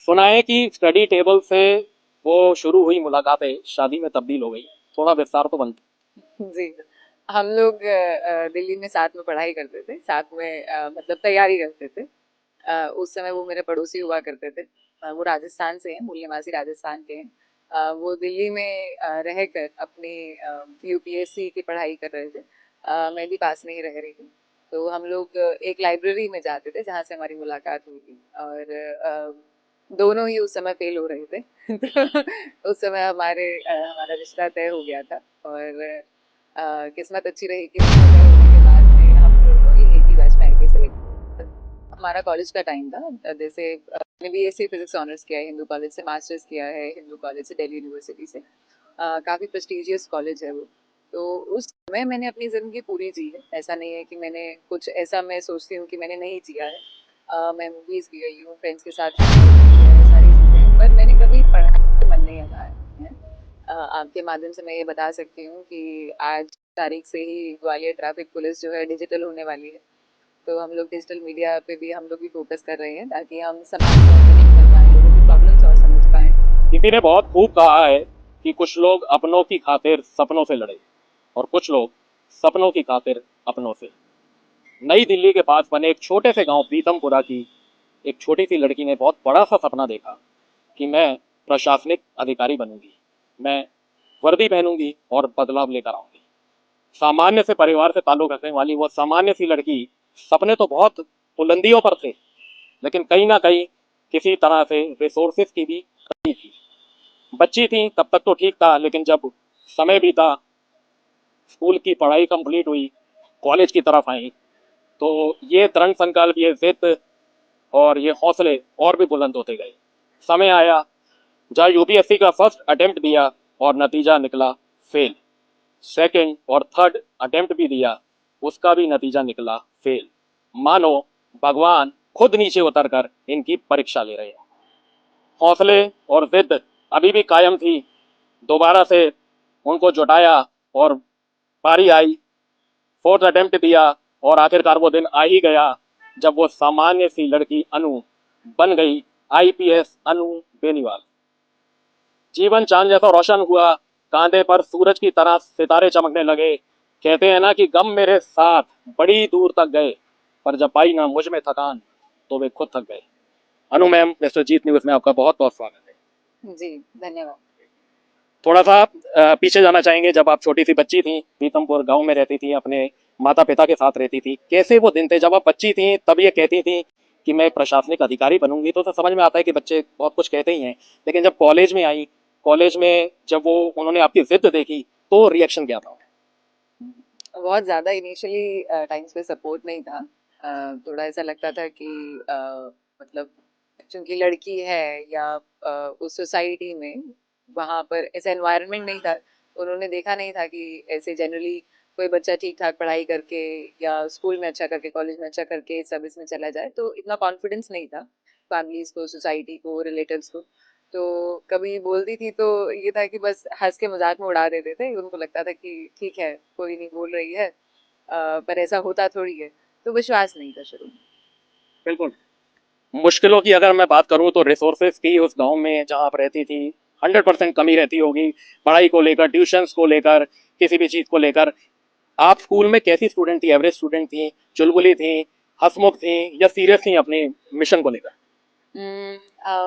सुना है कि स्टडी टेबल से वो शुरू हुई मुलाकातें शादी में तब्दील हो गई। थोड़ा विस्तार तो बनता। जी। हम लोग दिल्ली में साथ में पढ़ाई करते थे, साथ में मतलब तैयारी करते थे। उस समय वो मेरे पड़ोसी हुआ करते थे। वो राजस्थान से हैं, मूल निवासी राजस्थान के हैं। वो दिल्ली में रहकर अपनी यूपीएससी की पढ़ाई कर रहे थे। मैं भी पास में ही रह रही थी। तो हम लोग एक लाइब्रेरी में जाते थे जहाँ से हमारी मुलाकात हुई थी, और दोनों ही उस समय फेल हो रहे थे। तो उस समय हमारा रिश्ता तय हो गया था। और किस्मत अच्छी रही कि रिश्ता तय होने के बाद में हम दोनों ही एक ही बैच में आईपीएस सेलेक्ट। हमारा कॉलेज का टाइम था, जैसे मैंने बीएससी फिजिक्स ऑनर्स किया है हिंदू कॉलेज से, मास्टर्स किया है हिंदू कॉलेज से, दिल्ली यूनिवर्सिटी से। काफ़ी प्रेस्टिजियस कॉलेज है वो। तो उस समय मैंने अपनी ज़िंदगी पूरी जी है। ऐसा नहीं है कि मैंने कुछ ऐसा मैं सोचती हूँ कि मैंने नहीं जिया है। मैं मूवीज़ भी गई हूँ, फ्रेंड्स के साथ किया है, सारी चीज़ें, पर मैंने कभी पढ़ाई में मन नहीं लगाया है। आपके माध्यम से मैं ये बता सकती हूँ कि आज तारीख से ही ग्वालियर ट्रैफिक पुलिस जो है डिजिटल होने वाली है। तो हम लोग डिजिटल मीडिया पे भी हम लोग भी फोकस कर रहे हैं ताकि हम समाज को और कनेक्ट कर पाएँ, लोगों की प्रॉब्लम्स और समझ पाएँ। किसी ने बहुत खूब कहा है कि कुछ लोग अपनों की खातिर सपनों से लड़े और कुछ लोग सपनों की खातिर अपनों से। नई दिल्ली के पास बने एक छोटे से गांव पीतमपुरा की एक छोटी सी लड़की ने बहुत बड़ा सा सपना देखा कि मैं प्रशासनिक अधिकारी बनूंगी। मैं वर्दी पहनूंगी और बदलाव लेकर आऊंगी। सामान्य से परिवार से ताल्लुक रखने वाली वो सामान्य सी लड़की, सपने तो बहुत बुलंदियों पर थे, लेकिन कहीं ना कहीं किसी तरह से रिसोर्सेज की भी कमी थी। बच्ची थी तब तक तो ठीक था, लेकिन जब समय बीता, स्कूल की पढ़ाई कंप्लीट हुई, कॉलेज की तरफ आई, तो ये दृढ़ संकल्प, ये जिद और ये हौसले और भी बुलंद होते गए। समय आया जहाँ यूपीएससी का फर्स्ट अटेम्प्ट दिया और नतीजा निकला फेल। सेकंड और थर्ड अटेम्प्ट भी दिया, उसका भी नतीजा निकला फेल। मानो भगवान खुद नीचे उतरकर इनकी परीक्षा ले रहे हैं। हौसले और जिद अभी भी कायम थी। दोबारा से उनको जुटाया और पारी आई। फोर्थ अटेम्प्ट दिया और आखिरकार वो दिन आ ही गया जब वो सामान्य सी लड़की अनु बन गई आईपीएस अनु बेनीवाल। जीवन चांद जैसा रोशन हुआ, कांधे पर सूरज की तरह सितारे चमकने लगे। कहते हैं ना कि गम मेरे साथ बड़ी दूर तक गए, पर जब पाई ना मुझ में थकान, तो वे खुद थक गए। अनु मैम, मिस्टर जीत न्यूज में आपका बहुत बहुत स्वागत है। जी, धन्यवाद। थोड़ा सा पीछे जाना चाहेंगे। जब आप छोटी सी बच्ची थी, पीतमपुर गांव में रहती थी, अपने माता पिता के साथ रहती थी, कैसे वो दिन थे जब आप बच्ची थी तब ये कहती थी कि मैं प्रशासनिक अधिकारी बनूंगी? तो समझ में आता है कि बच्चे बहुत कुछ कहते ही हैं, लेकिन जब कॉलेज में आई, कॉलेज में जब वो उन्होंने आपकी जिद देखी, तो रिएक्शन क्या था? बहुत ज़्यादा इनिशियली टाइम्स पे सपोर्ट नहीं था। थोड़ा ऐसा लगता था कि मतलब चूंकि लड़की है, या उस सोसाइटी में वहाँ पर ऐसा एनवायरनमेंट नहीं था। उन्होंने देखा नहीं था कि ऐसे जनरली कोई बच्चा ठीक ठाक पढ़ाई करके या स्कूल में अच्छा करके, कॉलेज में अच्छा करके सर्विस में चला जाए, तो इतना कॉन्फिडेंस नहीं था फैमिलीज को, सोसाइटी को, रिलेटिव्स को। तो कभी बोलती थी तो ये था कि बस हंस के मजाक में उड़ा देते थे, उनको लगता था कि ठीक है, कोई नहीं बोल रही है। पर ऐसा होता थोड़ी है। तो विश्वास नहीं था शुरू में। बिल्कुल। मुश्किलों की अगर मैं बात करूं तो रिसोर्सेज की उस गांव में जहां आप रहती थी 100% कमी रहती होगी, पढ़ाई को लेकर, ट्यूशंस को लेकर, किसी भी चीज को लेकर। आप स्कूल में कैसी स्टूडेंट थी? एवरेज स्टूडेंट थी, चुलबुली थी, हंसमुख थी, या सीरियस थी अपने मिशन को लेकर?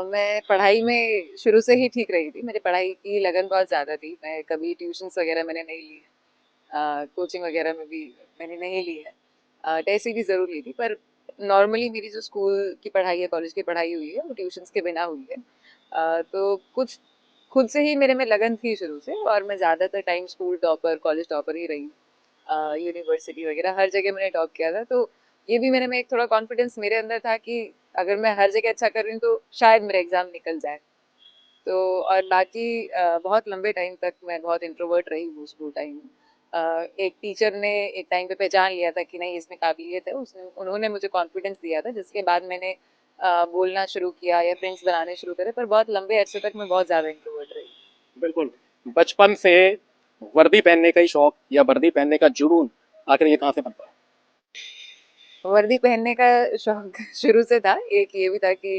मैं पढ़ाई में शुरू से ही ठीक रही थी। मेरी पढ़ाई की लगन बहुत ज़्यादा थी। मैं कभी ट्यूशन्स वगैरह मैंने नहीं ली है। कोचिंग वगैरह में भी मैंने नहीं ली है। टेस्ट सीरीज ज़रूर ली थी, पर नॉर्मली मेरी जो स्कूल की पढ़ाई है, कॉलेज की पढ़ाई हुई है, वो ट्यूशन्स के बिना हुई है। तो कुछ खुद से ही मेरे में लगन थी शुरू से, और मैं ज़्यादातर time school topper, college topper ही रही हूँ। यूनिवर्सिटी वगैरह हर जगह मैंने टॉप किया था। तो ये भी मेरे में एक थोड़ा कॉन्फिडेंस मेरे अंदर था कि अगर मैं हर जगह अच्छा कर रही हूँ तो शायद मेरा एग्जाम निकल जाए। तो और बाकी बहुत लंबे टाइम तक मैं बहुत इंट्रोवर्ट रही हूँ स्कूल टाइम में। एक टीचर ने एक टाइम पे पहचान लिया था कि नहीं, इसमें काबिलियत है, उसने उन्होंने मुझे कॉन्फिडेंस दिया था, जिसके बाद मैंने बोलना शुरू किया या फ्रेंड्स बनाने शुरू करे। पर बहुत लंबे अरसे तक मैं बहुत ज़्यादा इंट्रोवर्ट रही। बिल्कुल। बचपन से वर्दी पहनने का ही शौक या वर्दी पहनने का जुनून, आखिर ये कहाँ से बनता है? वर्दी पहनने का शौक शुरू से था। एक ये भी था कि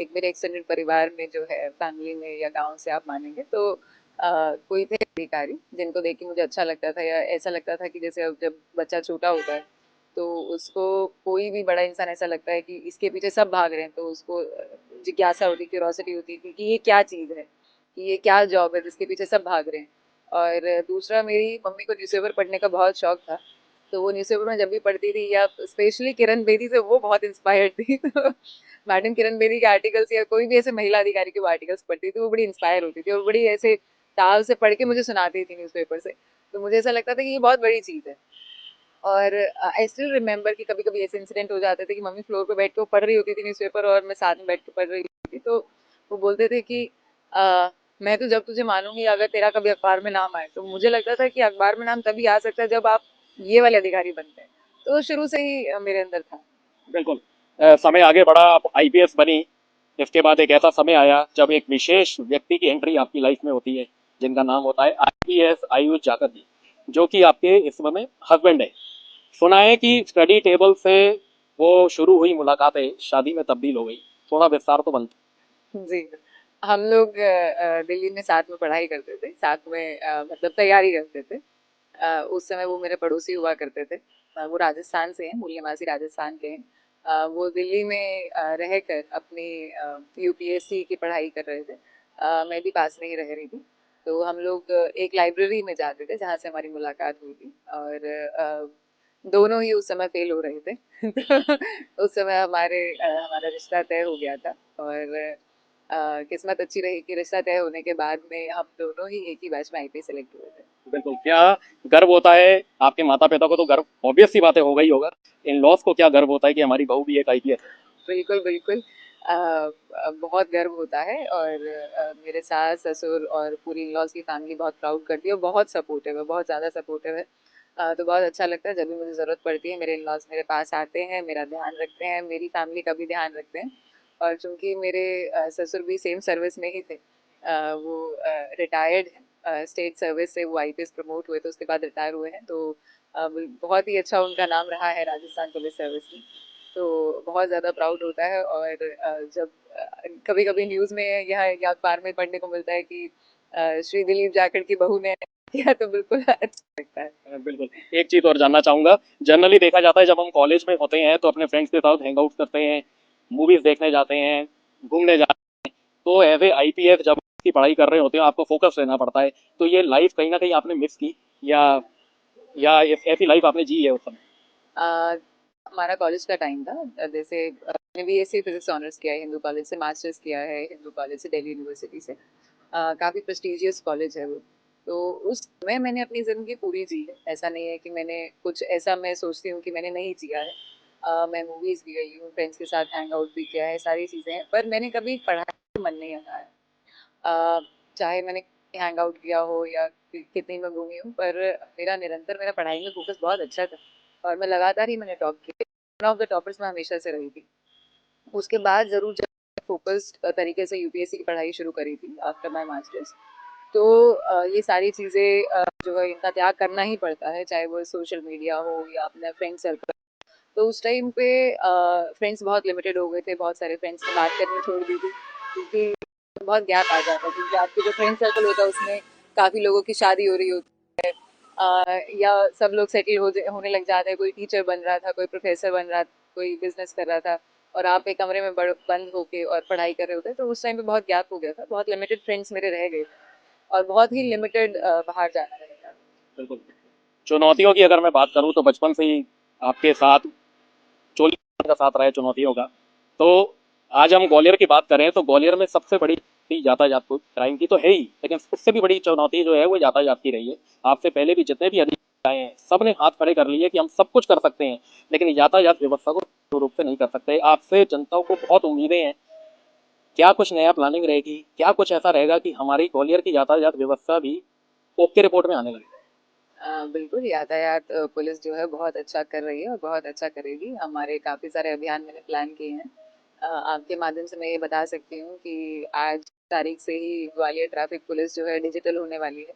एक मेरे एक्सटेंडेड परिवार में जो है फैमिली में या गाँव से आप मानेंगे तो कोई थे अधिकारी जिनको देख के मुझे अच्छा लगता था या ऐसा लगता था कि जैसे अब जब बच्चा छोटा होता है तो उसको कोई भी बड़ा इंसान ऐसा लगता है कि इसके पीछे सब भाग रहे हैं तो उसको जिज्ञासा होती, क्यूरोसिटी होती थी कि ये क्या चीज़ है, कि ये क्या जॉब है जिसके पीछे सब भाग रहे हैं। और दूसरा मेरी मम्मी को न्यूज़पेपर पढ़ने का बहुत शौक था। तो वो न्यूज़पेपर में जब भी पढ़ती थी या स्पेशली किरण बेदी से वो बहुत इंस्पायर्ड थी तो मैडम किरण बेदी के आर्टिकल्स या कोई भी ऐसे महिला अधिकारी के वो आर्टिकल्स पढ़ती थी वो बड़ी इंस्पायर होती थी और बड़ी ऐसे ताल से पढ़ के मुझे सुनाती थी न्यूज़पेपर से। तो मुझे ऐसा लगता था कि ये बहुत बड़ी चीज़ है। और आई स्टिल रिमेंबर कि कभी-कभी ऐसे इंसिडेंट हो जाते थे कि मम्मी फ्लोर पे बैठ के वो पढ़ रही होती थी न्यूज़पेपर और मैं साथ में बैठ के पढ़ रही होती थी। तो वो बोलते थे कि मैं तो जब तुझे मानूंगी अगर तेरा कभी अखबार में नाम आए। तो मुझे लगता था कि अखबार में नाम तभी आ सकता है जब आप ये वाले अधिकारी बनते हैं। तो शुरू से ही मेरे अंदर था। बिल्कुल। समय आगे बढ़ा, आप आईपीएस बनी। इसके बाद एक ऐसा समय आया जब एक विशेष व्यक्ति की एंट्री आपकी लाइफ में होती है, जिनका नाम होता है आईपीएस आयुष जाकर जी, जो कि आपके इस समय हस्बैंड है। सुना है कि स्टडी टेबल से वो शुरू हुई मुलाकातें शादी में तब्दील हो गई। थोड़ा विस्तार तो बनता। जी, हम लोग दिल्ली में साथ में पढ़ाई करते थे, साथ में मतलब तैयारी करते थे। उस समय वो मेरे पड़ोसी हुआ करते थे। वो राजस्थान से हैं, मूल निवासी राजस्थान के हैं। वो दिल्ली में रहकर अपनी यूपीएससी की पढ़ाई कर रहे थे। मैं भी पास में ही रह रही थी। तो हम लोग एक लाइब्रेरी में जाते थे जहाँ से हमारी मुलाकात हुई थी और दोनों ही उस समय फेल हो रहे थे। तो उस समय हमारा रिश्ता तय हो गया था और किस्मत अच्छी रही कि रिश्ता तय होने के बाद में हम दोनों ही एक ही बैच में आईपीएस सेलेक्ट हुए थे। बिल्कुल। क्या गर्व होता है आपके माता पिता को? तो गर्व ऑब्वियस सी बात है, होगा ही होगा। इन लॉस को क्या गर्व होता है कि हमारी बहू भी एक आईपीएस है? बिल्कुल, बिल्कुल। बहुत गर्व होता है और मेरे सास, ससुर और पूरी इन-लॉज़ की फैमिली बहुत प्राउड करती है और बहुत सपोर्टिव है, बहुत ज़्यादा सपोर्टिव है। तो बहुत अच्छा लगता है जब भी मुझे ज़रूरत पड़ती है, मेरे इन-लॉज़ मेरे पास आते हैं, मेरा ध्यान रखते हैं, मेरी फैमिली का भी ध्यान रखते हैं। और चूँकि मेरे ससुर भी सेम सर्विस में ही थे। वो रिटायर्ड हैं, स्टेट सर्विस से वो आईपीएस प्रमोट हुए थे, उसके बाद रिटायर हुए हैं। तो बहुत ही अच्छा उनका नाम रहा है राजस्थान पुलिस सर्विस में। तो बहुत ज़्यादा प्राउड होता है और जब कभी-कभी न्यूज़ में या अखबार में पढ़ने को मिलता है कि श्री दिलीप जाखड़ की बहू ने किया तो बिल्कुल अच्छा लगता है। बिल्कुल। एक चीज़ और जानना चाहूँगा, जनरली देखा जाता है जब हम कॉलेज में होते हैं तो अपने फ्रेंड्स के साथ हैंग आउट करते हैं, मूवीज़ देखने जाते हैं, घूमने जाते हैं। तो एज़ ए आईपीएस जब की पढ़ाई कर रहे होते हो, आपको फ़ोकस रहना पड़ता है। तो ये लाइफ़ कहीं न कहीं आपने मिस की, या ऐसी लाइफ़ आपने जी है उस समय? अ, हमारा कॉलेज का टाइम था। जैसे मैंने बीएससी फिजिक्स ऑनर्स किया है हिंदू कॉलेज से, मास्टर्स किया है हिंदू कॉलेज से, दिल्ली यूनिवर्सिटी से। काफ़ी प्रेस्टिजियस कॉलेज है वो। तो उस समय मैंने अपनी ज़िंदगी पूरी जी है। ऐसा नहीं है कि मैंने कुछ ऐसा मैं सोचती हूँ कि मैंने नहीं जिया है। मैं मूवीज़ भी गई हूँ, फ्रेंड्स के साथ हैंग आउट भी किया है, सारी चीज़ें हैं, पर मैंने कभी पढ़ाई में मन नहीं लगाया। अ, चाहे मैंने हैंग आउट किया हो या कितनी मैं घूमी हूँ, पर मेरा पढ़ाई में फ़ोकस बहुत अच्छा था और मैं लगातार ही मैंने टॉप किया। वन ऑफ द टॉपर्स मैं हमेशा से रही थी। उसके बाद ज़रूर जब फ़ोकस्ड तरीके से यूपीएससी की पढ़ाई शुरू करी थी आफ्टर माय मास्टर्स, तो ये सारी चीज़ें जो है इनका त्याग करना ही पड़ता है, चाहे वो सोशल मीडिया हो या अपना फ्रेंड सर्कल। तो उस टाइम पे फ्रेंड्स बहुत लिमिटेड हो गए थे, बहुत सारे फ्रेंड्स ने बात करनी छोड़ दी थी क्योंकि बहुत गैप आ जाता है क्योंकि आपके जो फ्रेंड सर्कल होता है उसमें काफ़ी लोगों की शादी हो रही होती या सब लोग सेटल होने लग जाते हैं, कोई टीचर बन रहा था, कोई प्रोफेसर बन रहा था, कोई बिजनेस कर रहा था और आप एक कमरे में बंद होके और पढ़ाई कर रहे होते। तो उस टाइम पे बहुत गैप हो गया था, बहुत लिमिटेड फ्रेंड्स मेरे रह गए और बहुत ही लिमिटेड बाहर जाना रहेगा। बिल्कुल। चुनौतियों की अगर मैं बात करूँ तो बचपन से ही आपके साथ चोली का साथ रहा है चुनौतियों का। तो आज हम ग्वालियर की बात करें तो ग्वालियर में सबसे बड़ी यातायात तो क्राइम की तो है ही, लेकिन उससे भी बड़ी चुनौती जो है वो यातायात की रही है। आपसे पहले भी जितने भी अधिकारी आए हैं, सब ने हाथ खड़े कर लिए कि हम सब कुछ कर सकते हैं, लेकिन यातायात व्यवस्था को पूर्ण रूप से नहीं कर सकते। आपसे जनता को बहुत उम्मीदें हैं। क्या कुछ नया प्लानिंग रहेगी? क्या कुछ ऐसा रहेगा कि हमारी ग्वालियर की यातायात व्यवस्था भी ओके रिपोर्ट में आने लगे? बिल्कुल, यातायात पुलिस जो है बहुत अच्छा कर रही है और बहुत अच्छा करेगी। हमारे काफ़ी सारे अभियान मैंने प्लान किए हैं। आपके माध्यम से मैं ये बता सकती हूँ कि आज तारीख से ही ग्वालियर ट्रैफिक पुलिस जो है डिजिटल होने वाली है।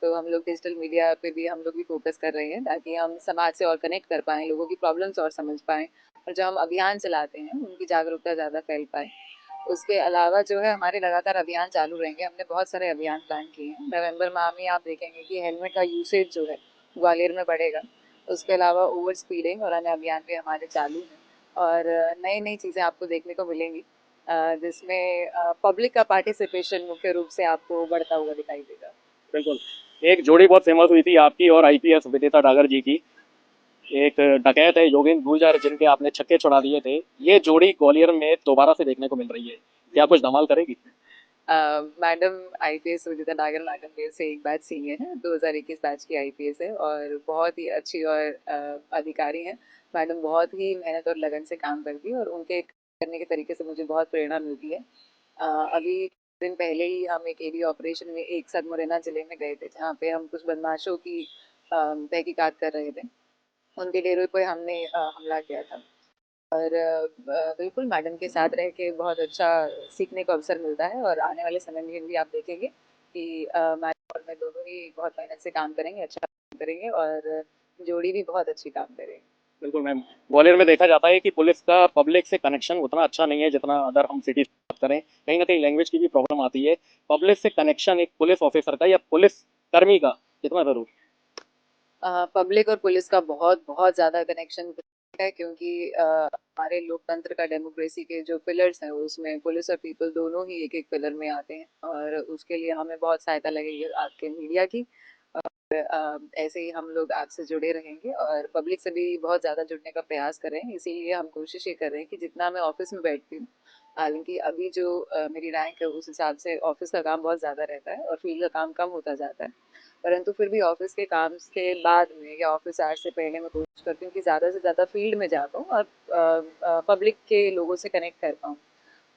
तो हम लोग डिजिटल मीडिया पे भी हम लोग भी फोकस कर रहे हैं ताकि हम समाज से और कनेक्ट कर पाएँ, लोगों की प्रॉब्लम्स और समझ पाएँ और जो हम अभियान चलाते हैं उनकी जागरूकता ज़्यादा फैल पाए। उसके अलावा जो है हमारे लगातार अभियान चालू रहेंगे। हमने बहुत सारे अभियान प्लान किए हैं। नवंबर माह में आप देखेंगे कि हेलमेट का यूसेज जो है ग्वालियर में बढ़ेगा। उसके अलावा ओवर स्पीडिंग और अन्य अभियान भी हमारे चालू हैं और नई-नई चीज़ें आपको देखने को मिलेंगी जिसमें पब्लिक का पार्टिसिपेशन मुख्य रूप से आपको बढ़ता हुआ दिखाई देगा। बिल्कुल। एक जोड़ी बहुत फेमस हुई थी आपकी और आईपीएस विदिता डागर जी की। एक डकैत है योगेंद्र गुर्जर जिनके आपने छक्के छुड़ा दिए थे। ये जोड़ी ग्वालियर में दोबारा से देखने को मिल रही है। क्या कुछ धमाल करेगी? मैडम आईपीएस विदिता नागर मैडम मेरे से एक बैच सीनियर है, 2021 बैच की आईपीएस है और बहुत ही अच्छी और अधिकारी हैं। मैडम बहुत ही मेहनत और लगन से काम करती है और उनके करने के तरीके से मुझे बहुत प्रेरणा मिलती है। अभी दिन पहले ही हम एक एडी ऑपरेशन में एक साथ मुरैना जिले में गए थे, जहाँ पे हम कुछ बदमाशों की तहकीकात कर रहे थे। उनके डेरे पे हमने हमला किया था। और बिल्कुल मैडम के साथ रह के बहुत अच्छा सीखने को अवसर मिलता है और आने वाले समय में भी आप देखेंगे कि मैडम और मैं दोनों ही बहुत मेहनत से काम करेंगे, अच्छा काम करेंगे और जोड़ी भी बहुत अच्छी काम करेगी। बिल्कुल मैम। ग्वालियर में देखा जाता है कि पुलिस का पब्लिक से कनेक्शन उतना अच्छा नहीं है जितना अदर हम सिटीज में बात करें। कहीं ना कहीं लैंग्वेज की भी प्रॉब्लम आती है। पब्लिक से कनेक्शन एक पुलिस ऑफिसर का या पुलिस कर्मी का कितना जरूरी? पब्लिक और पुलिस का बहुत बहुत ज़्यादा कनेक्शन है क्योंकि हमारे लोकतंत्र का डेमोक्रेसी के जो पिलर्स हैं उसमें पुलिस और पीपल दोनों ही एक एक पिलर में आते हैं और उसके लिए हमें बहुत सहायता लगेगी आपके मीडिया की। ऐसे ही हम लोग आपसे जुड़े रहेंगे और पब्लिक से भी बहुत ज़्यादा जुड़ने का प्रयास कर रहे हैं। इसीलिए हम कोशिश ये कर रहे हैं कि जितना मैं ऑफिस में बैठती हूँ, हालांकि अभी जो मेरी रैंक है उस हिसाब से ऑफिस का काम बहुत ज़्यादा रहता है और फील्ड का काम कम होता जाता है, परंतु फिर भी ऑफिस के काम के बाद में या ऑफिस आवर्स से पहले मैं कोशिश करती हूँ कि ज़्यादा से ज़्यादा फील्ड में जा पाऊँ और पब्लिक के लोगों से कनेक्ट कर पाऊँ।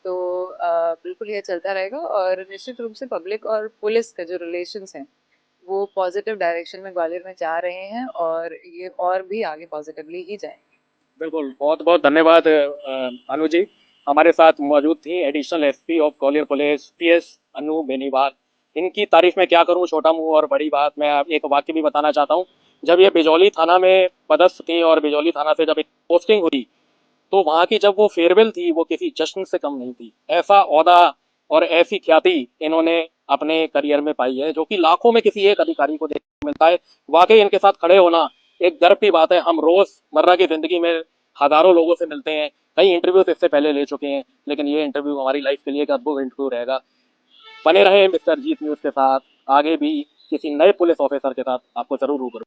तो बिल्कुल ये चलता रहेगा और निश्चित रूप से पब्लिक और पुलिस का जो रिलेशंस हैं वो पॉजिटिव डायरेक्शन में ग्वालियर में जा रहे हैं और ये और भी आगे पॉजिटिवली ही जाएंगे। बिल्कुल, बहुत बहुत धन्यवाद अनु जी। हमारे साथ मौजूद थी additional SP of Gwalior police PS Anu Beniwal. इनकी तारीफ में क्या करूं, छोटा मुंह और बड़ी बात। मैं आप एक वाक्य भी बताना चाहता हूं। जब ये बिजौली थाना में पदस्थ थी और बिजौली थाना से जब एक पोस्टिंग हुई तो वहाँ की जब वो फेयरवेल थी वो किसी जश्न से कम नहीं थी। ऐसा ओहदा और ऐसी ख्याति इन्होंने अपने करियर में पाई है जो कि लाखों में किसी एक अधिकारी को देखने को मिलता है। वाकई इनके साथ खड़े होना एक गर्व की बात है। हम रोजमर्रा की जिंदगी में हजारों लोगों से मिलते हैं, कई इंटरव्यू इससे पहले ले चुके हैं, लेकिन ये इंटरव्यू हमारी लाइफ के लिए एक अद्भुत इंटरव्यू रहेगा। बने रहे मिस्टर जीत न्यूज के साथ। आगे भी किसी नए पुलिस ऑफिसर के साथ आपको जरूर रूबरू